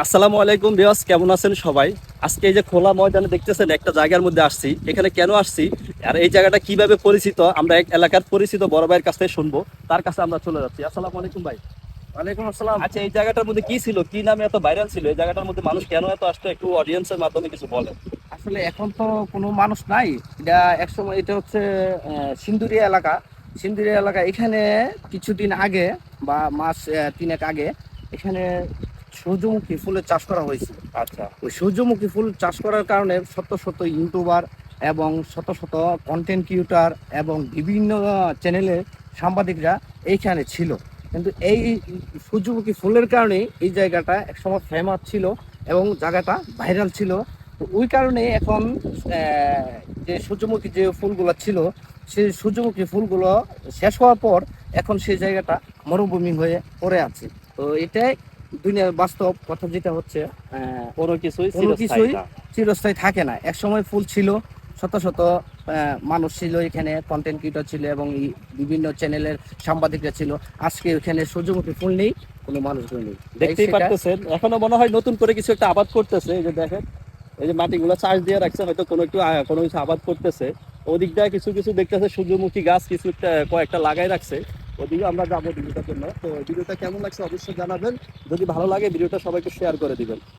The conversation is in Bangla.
আসসালামু আলাইকুম ভিউয়ার্স, কেমন আছেন সবাই? আজকে এই যে খোলা ময়দানে দেখতেছেন একটা জায়গার মধ্যে আসছি। এখানে কেন আসছি আর এই জায়গাটা কিভাবে পরিচিত, আমরা এক এলাকার পরিচিত বড় ভাইয়ের কাছ থেকে শুনবো। তার কাছে আমরা চলে যাচ্ছি। আসসালামু আলাইকুম ভাই। ওয়ালাইকুম আসসালাম। আচ্ছা, এই জায়গাটার মধ্যে কি ছিল, কি নামে এত ভাইরাল ছিল, এই জায়গাটার মধ্যে মানুষ কেন এত আসতো, একটু অডিয়েন্সের মাধ্যমে কিছু বলেন। আসলে এখন তো কোনো মানুষ নাই। এটা একসময় এটা হচ্ছে সিন্দুরিয়া এলাকা। সিন্দুরিয়া এলাকা এখানে কিছুদিন আগে বা মাস তিনেক আগে এখানে সূর্যমুখী ফুলের চাষ করা হয়েছিল। আচ্ছা। ওই সূর্যমুখী ফুল চাষ করার কারণে শত শত ইউটিউবার এবং শত শত কন্টেন্ট ক্রিয়েটর এবং বিভিন্ন চ্যানেলের সাংবাদিকরা এইখানে ছিল। কিন্তু এই সূর্যমুখী ফুলের কারণে এই জায়গাটা একসময় ফেমাস ছিল এবং জায়গাটা ভাইরাল ছিল। তো ওই কারণে এখন যে সূর্যমুখী যে ফুলগুলো ছিল, সেই সূর্যমুখী ফুলগুলো শেষ হওয়ার পর এখন সেই জায়গাটা মরুভূমি হয়ে পড়ে আছে। তো এটাই দুনিয়ার বাস্তব কথা, যেটা হচ্ছে কোনো কিছুই কোনো চিরস্থায়ী কিছুই না। চিরস্থায়ী থাকে না। এক সময় ফুল ছিল, শত শত মানুষ ছিল এখানে, কন্টেন্ট ক্রিয়েটর ছিল এবং বিভিন্ন চ্যানেলের সাংবাদিকরা ছিল। আজকে এখানে সূর্যমুখী ফুল নেই, কোনো মানুষগুলো নেই। দেখতেই সেটা পারতেছেন এখনো মনে হয় নতুন করে কিছু একটা আবাদ করতেছে। এই যে দেখেন, এই যে মাটিগুলো চাষ দিয়ে রাখছে, হয়তো কোনো একটু কোনো কিছু আবাদ করতেছে। ওদিক দিয়ে কিছু কিছু দেখতেছে সূর্যমুখী গাছ কিছু একটা কয়েকটা লাগাই রাখছে। ওদিকে আমরা যাবো ভিডিওটার জন্য। তো ভিডিওটা কেমন লাগছে অবশ্যই জানাবেন। যদি ভালো লাগে ভিডিওটা সবাইকে শেয়ার করে দিবেন।